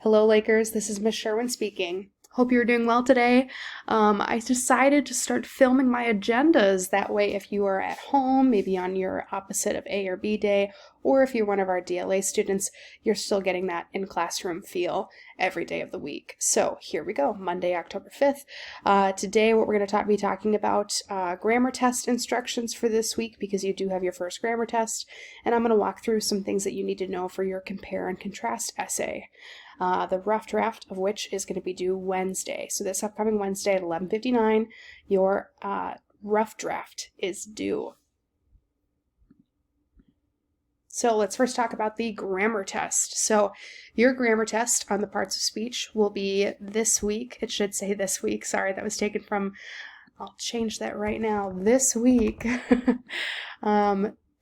Hello, Lakers. This is Miss Sherwin speaking. Hope you're doing well today. I decided to start filming my agendas. That way, if you are at home, maybe on your opposite of A or B day, or if you're one of our DLA students, you're still getting that in-classroom feel every day of the week. So here we go, Monday, October 5th. Today, what we're going to be talking about grammar test instructions for this week because you do have your first grammar test, and I'm going to walk through some things that you need to know for your compare and contrast essay. The rough draft of which is going to be due Wednesday. So this upcoming Wednesday at 11:59, your rough draft is due. So let's first talk about the grammar test. So your grammar test on the parts of speech will be this week. It should say this week. Sorry, that was taken from, I'll change that right now. This week.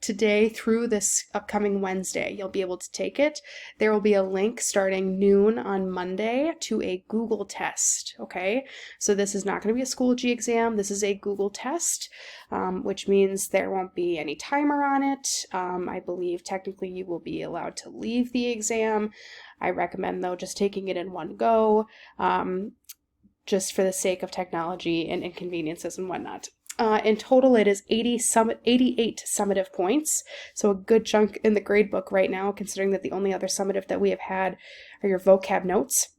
Today through this upcoming Wednesday, you'll be able to take it. There will be a link starting noon on Monday to a Google test, okay? So this is not going to be a Schoology exam. This is a Google test, which means there won't be any timer on it. I believe technically you will be allowed to leave the exam. I recommend, though, just taking it in one go, just for the sake of technology and inconveniences and whatnot. In total, it is 88 summative points, so a good chunk in the gradebook right now, considering that the only other summative that we have had are your vocab notes.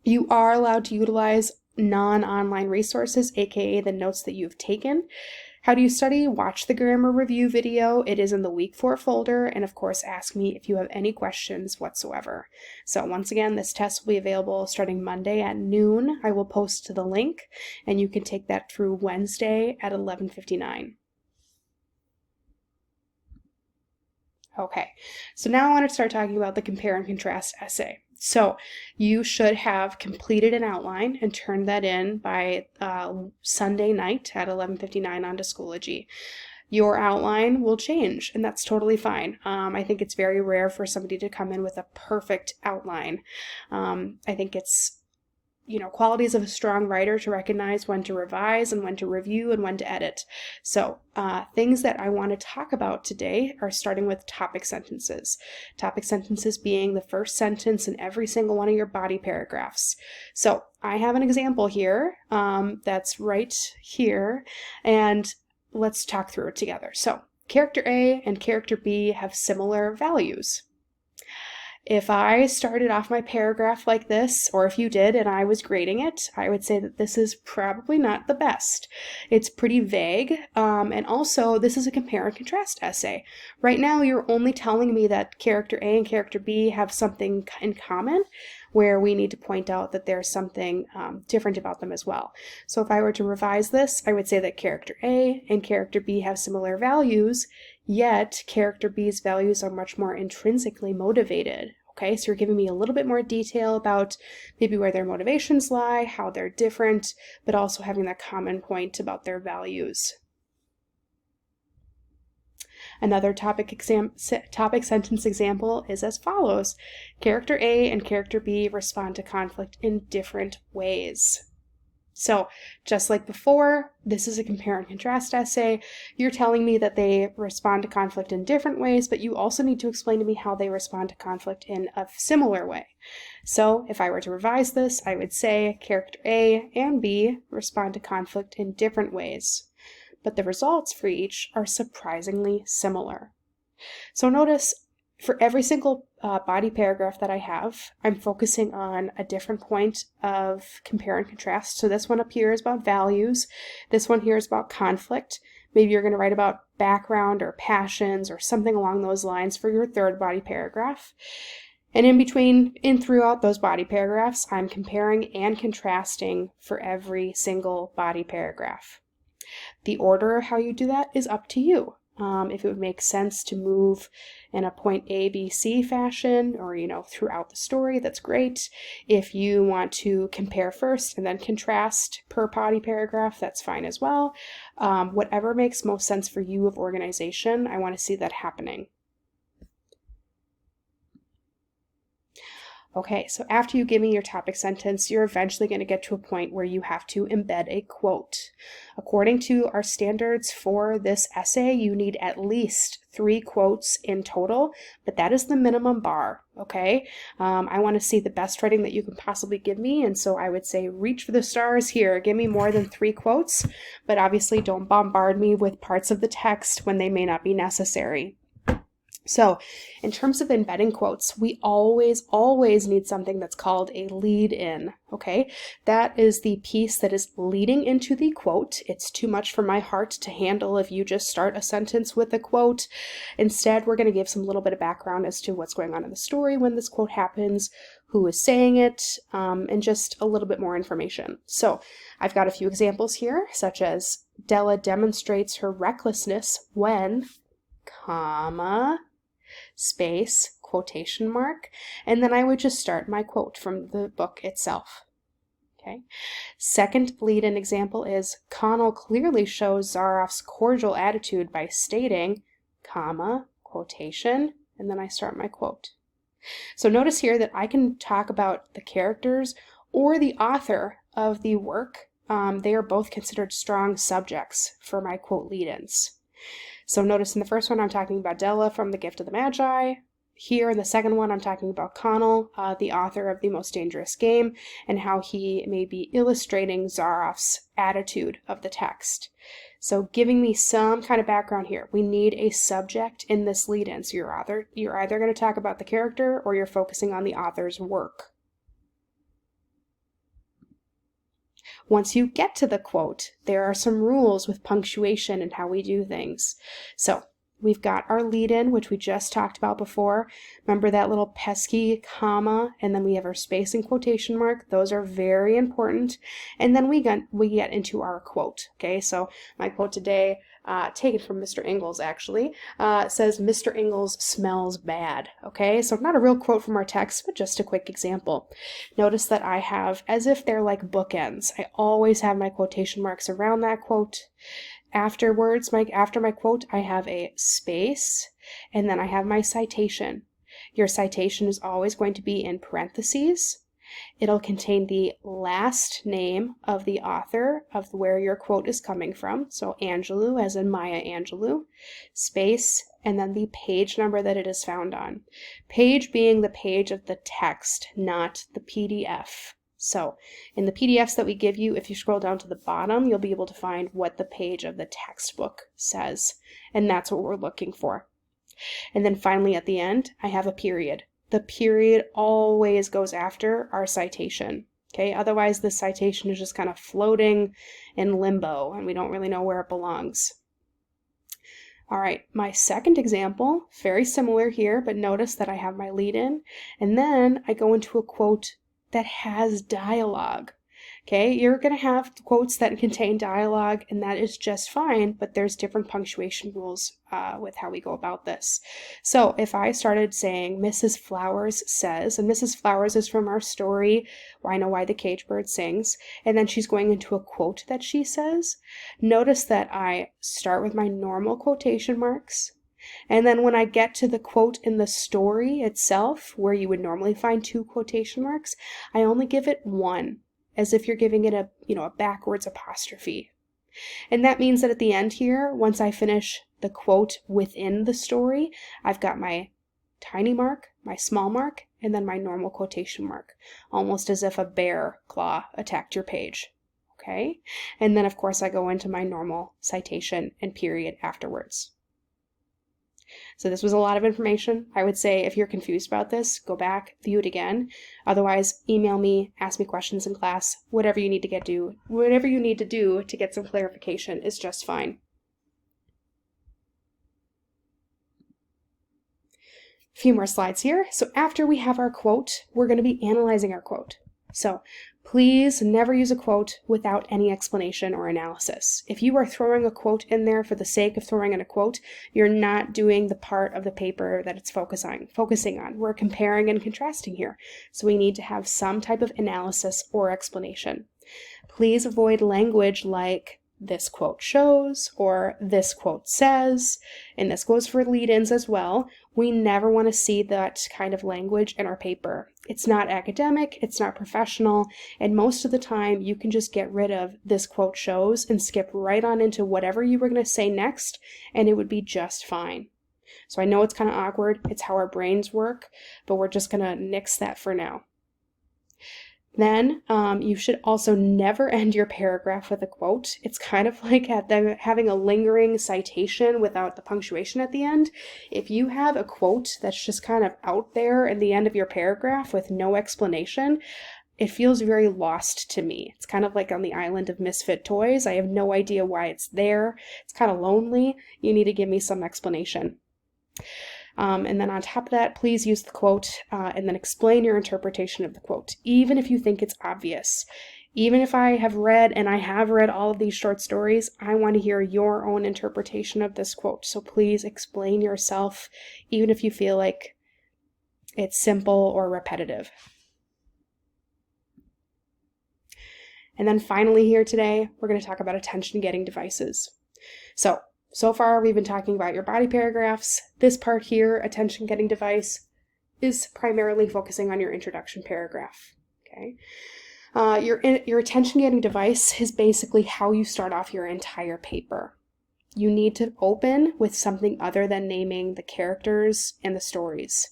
You are allowed to utilize non-online resources, aka the notes that you've taken. How do you study? Watch the grammar review video. It is in the Week 4 folder, and of course, ask me if you have any questions whatsoever. So once again, this test will be available starting Monday at noon. I will post the link, and you can take that through Wednesday at 11:59. Okay, so now I want to start talking about the compare and contrast essay. So you should have completed an outline and turned that in by Sunday night at 11:59 onto Schoology. Your outline will change, and that's totally fine. I think it's very rare for somebody to come in with a perfect outline. I think it's qualities of a strong writer to recognize when to revise and when to review and when to edit. So things that I want to talk about today are starting with topic sentences. Topic sentences being the first sentence in every single one of your body paragraphs. So I have an example here that's right here, and let's talk through it together. So character A and character B have similar values. If I started off my paragraph like this, or if you did and I was grading it, I would say that this is probably not the best. It's pretty vague, and also this is a compare and contrast essay. Right now, you're only telling me that character A and character B have something in common, where we need to point out that there's something different about them as well. So if I were to revise this, I would say that character A and character B have similar values, yet character B's values are much more intrinsically motivated. Okay, so you're giving me a little bit more detail about maybe where their motivations lie, how they're different, but also having that common point about their values. Another topic sentence example is as follows. Character A and character B respond to conflict in different ways. So just like before, this is a compare and contrast essay. You're telling me that they respond to conflict in different ways, but you also need to explain to me how they respond to conflict in a similar way. So if I were to revise this, I would say character A and B respond to conflict in different ways, but the results for each are surprisingly similar. So notice for every single body paragraph that I have, I'm focusing on a different point of compare and contrast. So this one up here is about values. This one here is about conflict. Maybe you're going to write about background or passions or something along those lines for your third body paragraph. And in between, throughout those body paragraphs, I'm comparing and contrasting for every single body paragraph. The order of how you do that is up to you. If it would make sense to move in a point A, B, C fashion, or, throughout the story, that's great. If you want to compare first and then contrast per body paragraph, that's fine as well. Whatever makes most sense for you of organization, I want to see that happening. Okay, so after you give me your topic sentence, you're eventually going to get to a point where you have to embed a quote. According to our standards for this essay, you need at least 3 quotes in total, but that is the minimum bar, okay? I want to see the best writing that you can possibly give me, and so I would say reach for the stars here. Give me more than 3 quotes, but obviously don't bombard me with parts of the text when they may not be necessary. So in terms of embedding quotes, we always need something that's called a lead-in, okay? That is the piece that is leading into the quote. It's too much for my heart to handle if you just start a sentence with a quote. Instead, we're going to give some little bit of background as to what's going on in the story when this quote happens, who is saying it, and just a little bit more information. So I've got a few examples here, such as Della demonstrates her recklessness when, comma, space, quotation mark, and then I would just start my quote from the book itself. Okay. Second lead-in example is Connell clearly shows Zaroff's cordial attitude by stating, comma, quotation, and then I start my quote. So notice here that I can talk about the characters or the author of the work. They are both considered strong subjects for my quote lead-ins. So notice in the first one, I'm talking about Della from The Gift of the Magi. Here in the second one, I'm talking about Connell, the author of The Most Dangerous Game, and how he may be illustrating Zaroff's attitude of the text. So giving me some kind of background here. We need a subject in this lead-in. So you're either going to talk about the character or you're focusing on the author's work. Once you get to the quote, there are some rules with punctuation and how we do things. So we've got our lead-in, which we just talked about before. Remember that little pesky comma, and then we have our space and quotation mark. Those are very important. And then we get into our quote. Okay, so my quote today, taken from Mr. Ingalls actually, says, Mr. Ingalls smells bad. Okay, so not a real quote from our text, but just a quick example. Notice that I have, as if they're like bookends, I always have my quotation marks around that quote. After my quote, I have a space, and then I have my citation. Your citation is always going to be in parentheses. It'll contain the last name of the author of where your quote is coming from. So Angelou, as in Maya Angelou, space, and then the page number that it is found on. Page being the page of the text, not the PDF. So in the PDFs that we give you, if you scroll down to the bottom, you'll be able to find what the page of the textbook says. And that's what we're looking for. And then finally at the end, I have a period. The period always goes after our citation. Okay, otherwise the citation is just kind of floating in limbo and we don't really know where it belongs. All right, my second example, very similar here, but notice that I have my lead-in, and then I go into a quote that has dialogue. Okay, you're going to have quotes that contain dialogue, and that is just fine, but there's different punctuation rules with how we go about this. So if I started saying Mrs. Flowers says, and Mrs. Flowers is from our story, I Know Why the Caged Bird Sings, and then she's going into a quote that she says, notice that I start with my normal quotation marks, and then when I get to the quote in the story itself, where you would normally find 2 quotation marks, I only give it 1, as if you're giving it a backwards apostrophe. And that means that at the end here, once I finish the quote within the story, I've got my tiny mark, my small mark, and then my normal quotation mark, almost as if a bear claw attacked your page. Okay? And then of course I go into my normal citation and period afterwards. So this was a lot of information. I would say if you're confused about this, go back, view it again. Otherwise, email me, ask me questions in class. Whatever you need to do to get some clarification is just fine. A few more slides here. So after we have our quote, we're going to be analyzing our quote. So please never use a quote without any explanation or analysis. If you are throwing a quote in there for the sake of throwing in a quote, you're not doing the part of the paper that it's focusing on. We're comparing and contrasting here. So we need to have some type of analysis or explanation. Please avoid language like this quote shows or this quote says, and this goes for lead-ins as well. We never want to see that kind of language in our paper. It's not academic, it's not professional, and most of the time you can just get rid of this quote shows and skip right on into whatever you were going to say next, and it would be just fine. So I know it's kind of awkward, it's how our brains work, but we're just going to nix that for now. Then you should also never end your paragraph with a quote. It's kind of like having a lingering citation without the punctuation at the end. If you have a quote that's just kind of out there in the end of your paragraph with no explanation, it feels very lost to me. It's kind of like on the island of misfit toys. I have no idea why it's there. It's kind of lonely. You need to give me some explanation. And then on top of that, please use the quote and then explain your interpretation of the quote, even if you think it's obvious. Even if I have read all of these short stories, I want to hear your own interpretation of this quote. So please explain yourself, even if you feel like it's simple or repetitive. And then finally here today, we're going to talk about attention-getting devices. So far, we've been talking about your body paragraphs. This part here, attention-getting device, is primarily focusing on your introduction paragraph. Okay, your attention-getting device is basically how you start off your entire paper. You need to open with something other than naming the characters and the stories.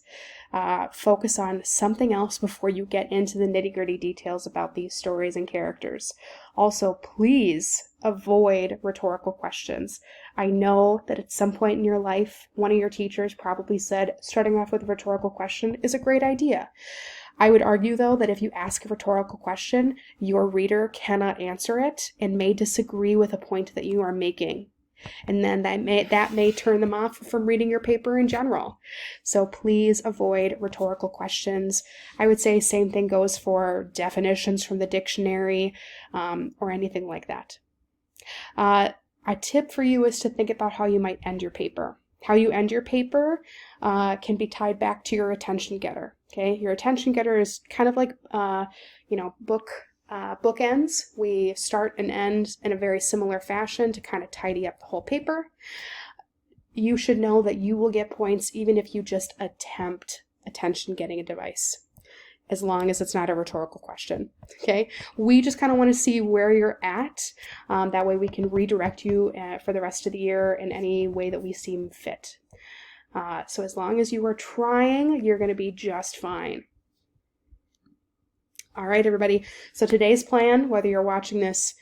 Focus on something else before you get into the nitty-gritty details about these stories and characters. Also, please avoid rhetorical questions. I know that at some point in your life, one of your teachers probably said starting off with a rhetorical question is a great idea. I would argue, though, that if you ask a rhetorical question, your reader cannot answer it and may disagree with a point that you are making. And then that may turn them off from reading your paper in general. So please avoid rhetorical questions. I would say same thing goes for definitions from the dictionary or anything like that. A tip for you is to think about how you might end your paper. How you end your paper can be tied back to your attention getter. Okay, your attention getter is kind of like bookends. We start and end in a very similar fashion to kind of tidy up the whole paper. You should know that you will get points even if you just attempt attention-getting a device, as long as it's not a rhetorical question. Okay, we just kind of want to see where you're at. That way we can redirect you for the rest of the year in any way that we seem fit. So as long as you are trying, you're going to be just fine. All right, everybody. So today's plan, whether you're watching this,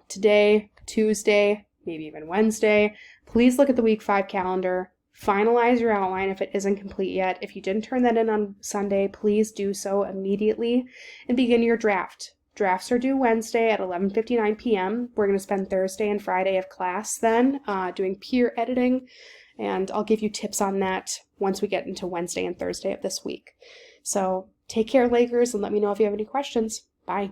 today, Tuesday, maybe even Wednesday, please look at the week 5 calendar. Finalize your outline if it isn't complete yet. If you didn't turn that in on Sunday, please do so immediately and begin your draft. Drafts are due Wednesday at 11:59 p.m. We're going to spend Thursday and Friday of class then doing peer editing, and I'll give you tips on that once we get into Wednesday and Thursday of this week. So take care, Lakers, and let me know if you have any questions. Bye.